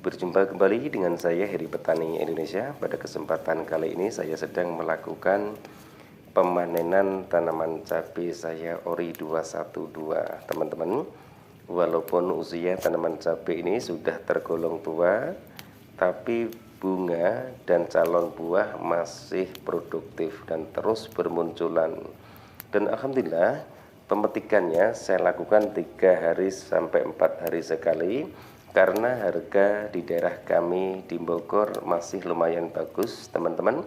Berjumpa kembali dengan saya Heri Petani Indonesia. Pada kesempatan kali ini saya sedang melakukan pemanenan tanaman cabai saya Ori 212. Teman-teman, walaupun usia tanaman cabai ini sudah tergolong tua, tapi bunga dan calon buah masih produktif dan terus bermunculan. Dan alhamdulillah pemetikannya saya lakukan 3 hari sampai 4 hari sekali, karena harga di daerah kami di Bogor masih lumayan bagus teman-teman,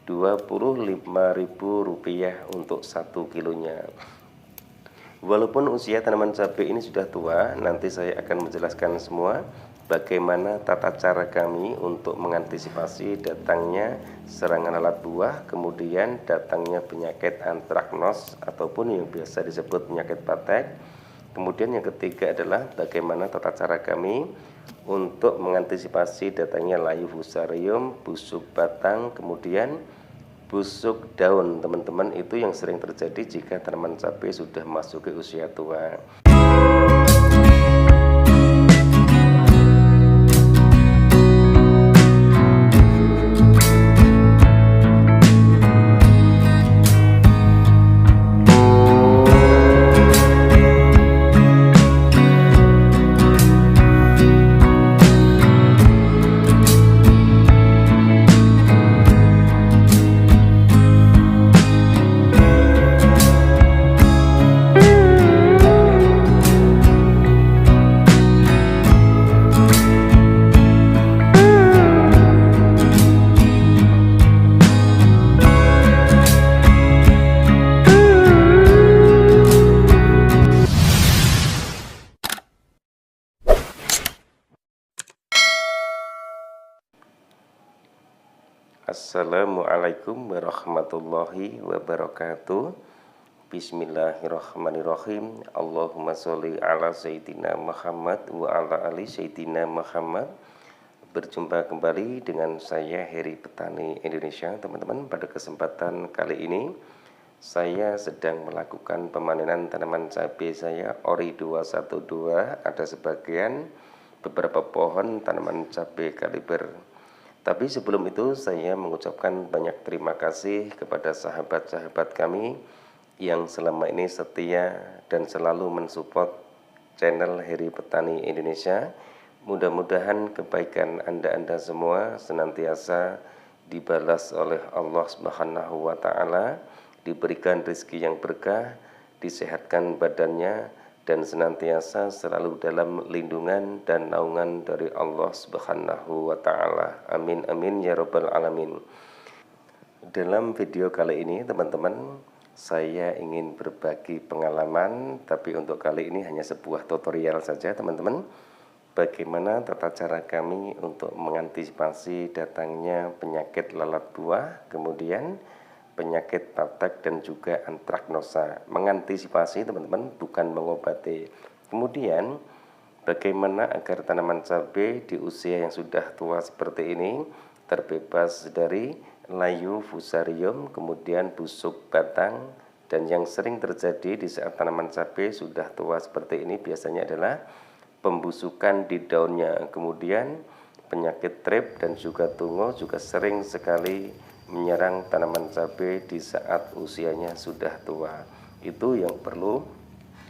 Rp25.000 untuk 1 kilonya. Walaupun usia tanaman cabai ini sudah tua, nanti saya akan menjelaskan semua bagaimana tata cara kami untuk mengantisipasi datangnya serangan lalat buah, kemudian datangnya penyakit antraknos ataupun yang biasa disebut penyakit patek. Kemudian yang ketiga adalah bagaimana tata cara kami untuk mengantisipasi datangnya layu fusarium, busuk batang, kemudian busuk daun. Teman-teman, itu yang sering terjadi jika tanaman cabai sudah masuk ke usia tua. Assalamualaikum warahmatullahi wabarakatuh. Bismillahirrahmanirrahim. Allahumma sholli ala sayyidina Muhammad wa ala ali sayyidina Muhammad. Berjumpa kembali dengan saya Heri Petani Indonesia. Teman-teman, pada kesempatan kali ini saya sedang melakukan pemanenan tanaman cabai saya Ori 212. Ada sebagian beberapa pohon tanaman cabai kaliber. Tapi sebelum itu saya mengucapkan banyak terima kasih kepada sahabat-sahabat kami yang selama ini setia dan selalu mensupport channel Heri Petani Indonesia. Mudah-mudahan kebaikan Anda semua senantiasa dibalas oleh Allah Subhanahu wa Ta'ala, diberikan rezeki yang berkah, disehatkan badannya, dan senantiasa selalu dalam lindungan dan naungan dari Allah Subhanahu wa Ta'ala. Amin amin ya rabbal alamin. Dalam video kali ini teman-teman, saya ingin berbagi pengalaman, tapi untuk kali ini hanya sebuah tutorial saja teman-teman. Bagaimana tata cara kami untuk mengantisipasi datangnya penyakit lalat buah, kemudian penyakit patek dan juga antraknosa. Mengantisipasi teman-teman, bukan mengobati. Kemudian bagaimana agar tanaman cabai di usia yang sudah tua seperti ini terbebas dari layu fusarium, kemudian busuk batang. Dan yang sering terjadi di saat tanaman cabai sudah tua seperti ini biasanya adalah pembusukan di daunnya, kemudian penyakit trip dan juga tungo juga sering sekali menyerang tanaman cabai di saat usianya sudah tua. Itu yang perlu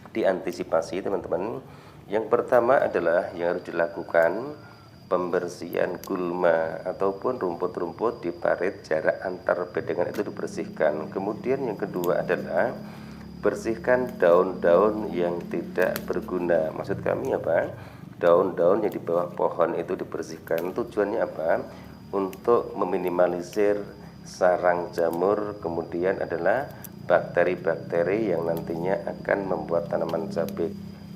diantisipasi teman-teman. Yang pertama adalah yang harus dilakukan pembersihan gulma ataupun rumput-rumput di parit, jarak antar bedengan itu dibersihkan. Kemudian yang kedua adalah bersihkan daun-daun yang tidak berguna. Maksud kami apa? Daun-daun yang di bawah pohon itu dibersihkan. Tujuannya apa? Untuk meminimalisir sarang jamur, kemudian adalah bakteri-bakteri yang nantinya akan membuat tanaman cabai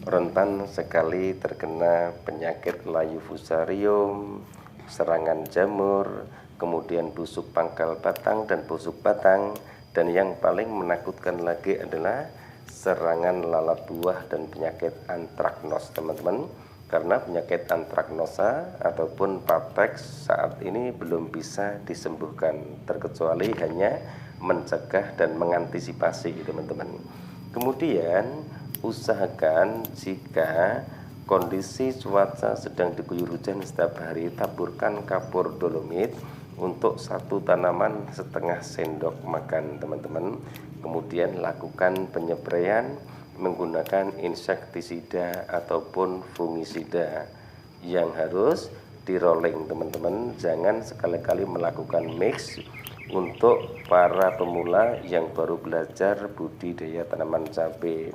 rentan sekali terkena penyakit layu fusarium, serangan jamur, kemudian busuk pangkal batang dan busuk batang, dan yang paling menakutkan lagi adalah serangan lalat buah dan penyakit antraknos teman-teman. Karena penyakit antraknosa ataupun patek saat ini belum bisa disembuhkan, terkecuali hanya mencegah dan mengantisipasi teman-teman. Kemudian usahakan jika kondisi cuaca sedang diguyur hujan setiap hari, taburkan kapur dolomit untuk satu tanaman setengah sendok makan teman-teman. Kemudian lakukan penyepraian menggunakan insektisida ataupun fungisida yang harus di rolling teman-teman. Jangan sekali-kali melakukan mix untuk para pemula yang baru belajar budidaya tanaman cabai.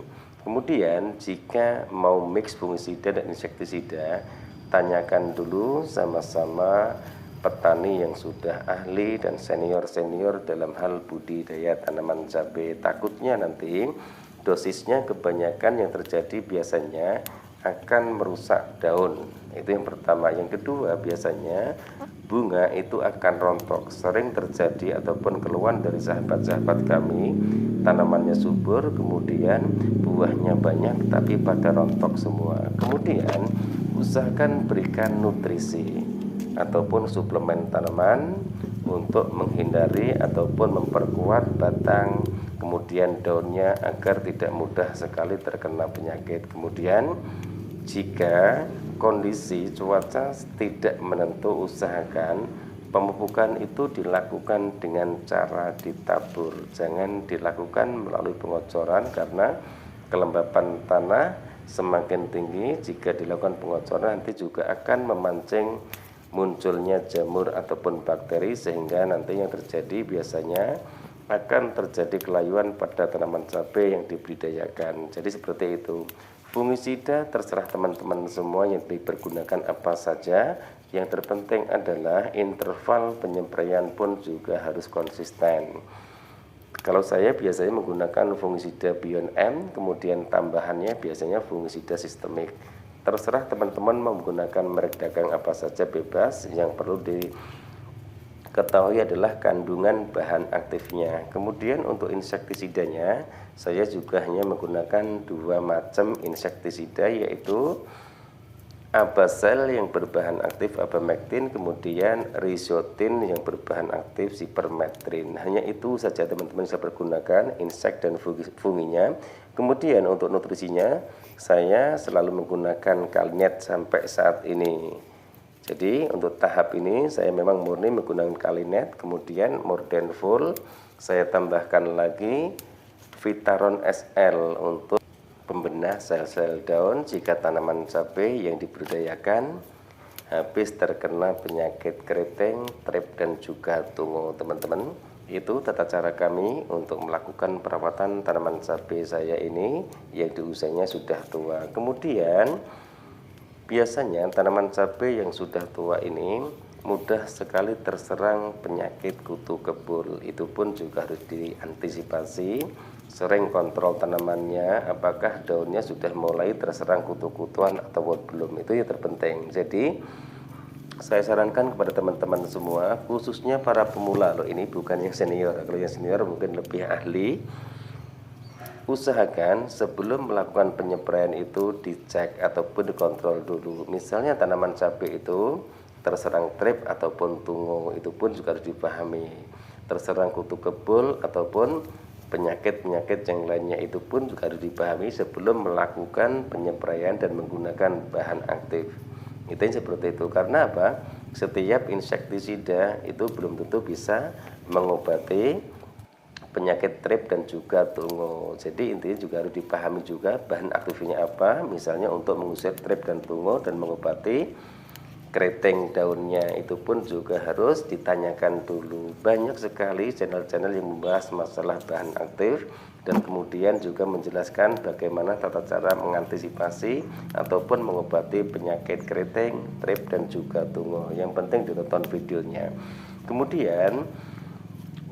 Kemudian jika mau mix fungisida dan insektisida, tanyakan dulu sama-sama petani yang sudah ahli dan senior-senior dalam hal budidaya tanaman cabai. Takutnya nanti dosisnya kebanyakan yang terjadi biasanya akan merusak daun. Itu yang pertama. Yang kedua, biasanya bunga itu akan rontok. Sering terjadi ataupun keluhan dari sahabat-sahabat kami, tanamannya subur, kemudian buahnya banyak tapi pada rontok semua. Kemudian usahakan berikan nutrisi ataupun suplemen tanaman untuk menghindari ataupun memperkuat batang, kemudian daunnya agar tidak mudah sekali terkena penyakit. Kemudian jika kondisi cuaca tidak menentu, usahakan pemupukan itu dilakukan dengan cara ditabur. Jangan dilakukan melalui pengocoran karena kelembapan tanah semakin tinggi. Jika dilakukan pengocoran nanti juga akan memancing munculnya jamur ataupun bakteri, sehingga nanti yang terjadi biasanya akan terjadi kelayuan pada tanaman cabai yang dibudidayakan. Jadi seperti itu. Fungisida terserah teman-teman semua yang dipergunakan apa saja. Yang terpenting adalah interval penyempraian pun juga harus konsisten. Kalau saya biasanya menggunakan fungisida Beyond M, kemudian tambahannya biasanya fungisida sistemik. Terserah teman-teman mau menggunakan merek dagang apa saja, bebas. Yang perlu diketahui adalah kandungan bahan aktifnya. Kemudian untuk insektisidanya, saya juga hanya menggunakan dua macam insektisida, yaitu Abasel yang berbahan aktif abamectin, kemudian Rhizotin yang berbahan aktif Cypermethrin. Hanya itu saja teman-teman saya pergunakan, insek dan funginya. Kemudian untuk nutrisinya, saya selalu menggunakan Kalinet sampai saat ini. Jadi untuk tahap ini saya memang murni menggunakan Kalinet, kemudian Mordenful, saya tambahkan lagi Vitaron SL untuk pembenah sel-sel daun jika tanaman cabai yang dibudidayakan habis terkena penyakit keriting, trip dan juga tungo teman-teman. Itu tata cara kami untuk melakukan perawatan tanaman cabai saya ini yang di usianya sudah tua. Kemudian biasanya tanaman cabai yang sudah tua ini mudah sekali terserang penyakit kutu kebul. Itu pun juga harus diantisipasi. Sering kontrol tanamannya, apakah daunnya sudah mulai terserang kutu-kutuan atau belum. Itu yang terpenting. Jadi saya sarankan kepada teman-teman semua, khususnya para pemula loh, ini bukan yang senior. Kalau yang senior mungkin lebih ahli. Usahakan sebelum melakukan penyepraian itu dicek ataupun dikontrol dulu. Misalnya tanaman cabai itu terserang trip ataupun tungo, itu pun juga harus dipahami. Terserang kutu kebul ataupun penyakit-penyakit yang lainnya, itu pun juga harus dipahami sebelum melakukan penyepraian dan menggunakan bahan aktif. Itu yang seperti itu. Karena apa? Setiap insektisida itu belum tentu bisa mengobati penyakit trip dan juga tungo. Jadi intinya juga harus dipahami juga bahan aktifnya apa. Misalnya untuk mengusir trip dan tungo dan mengobati keriting daunnya, itu pun juga harus ditanyakan dulu. Banyak sekali channel-channel yang membahas masalah bahan aktif dan kemudian juga menjelaskan bagaimana tata cara mengantisipasi ataupun mengobati penyakit keriting, trip dan juga tungo. Yang penting ditonton videonya. Kemudian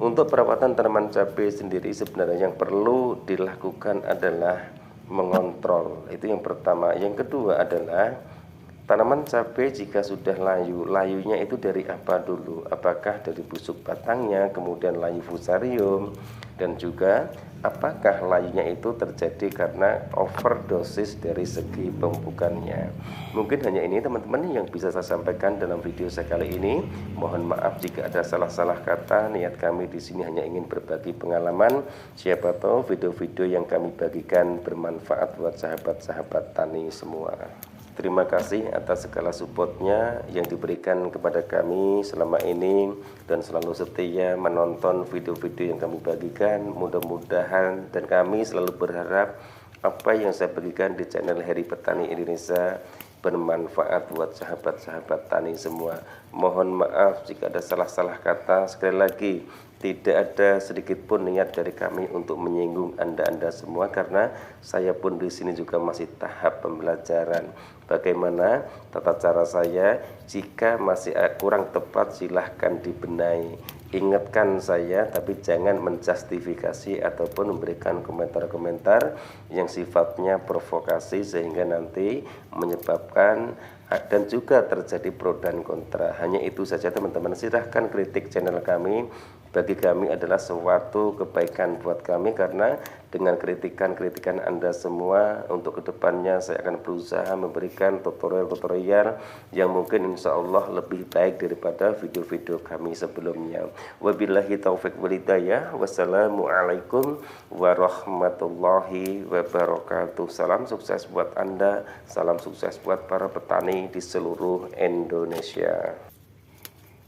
untuk perawatan tanaman cabai sendiri sebenarnya yang perlu dilakukan adalah mengontrol. Itu yang pertama. Yang kedua adalah tanaman cabai jika sudah layu, layunya itu dari apa dulu? Apakah dari busuk batangnya, kemudian layu fusarium, dan juga apakah layunya itu terjadi karena overdosis dari segi pemupukannya. Mungkin hanya ini teman-teman yang bisa saya sampaikan dalam video saya kali ini. Mohon maaf jika ada salah-salah kata. Niat kami di sini hanya ingin berbagi pengalaman. Siapa tahu video-video yang kami bagikan bermanfaat buat sahabat-sahabat tani semua. Terima kasih atas segala supportnya yang diberikan kepada kami selama ini dan selalu setia menonton video-video yang kami bagikan. Mudah-mudahan dan kami selalu berharap apa yang saya bagikan di channel Heri Petani Indonesia bermanfaat buat sahabat-sahabat tani semua. Mohon maaf jika ada salah-salah kata. Sekali lagi, tidak ada sedikit pun niat dari kami untuk menyinggung Anda-Anda semua, karena saya pun di sini juga masih tahap pembelajaran. Bagaimana tata cara saya, jika masih kurang tepat silahkan dibenahi. Ingatkan saya, tapi jangan menjustifikasi ataupun memberikan komentar-komentar yang sifatnya provokasi sehingga nanti menyebabkan dan juga terjadi pro dan kontra. Hanya itu saja teman-teman, silahkan kritik channel kami. Bagi kami adalah suatu kebaikan buat kami, karena dengan kritikan-kritikan Anda semua untuk kedepannya saya akan berusaha memberikan tutorial-tutorial yang mungkin insya Allah lebih baik daripada video-video kami sebelumnya. Wabillahi taufiq wal hidayah. Wassalamualaikum warahmatullahi wabarakatuh. Salam sukses buat Anda, salam sukses buat para petani di seluruh Indonesia.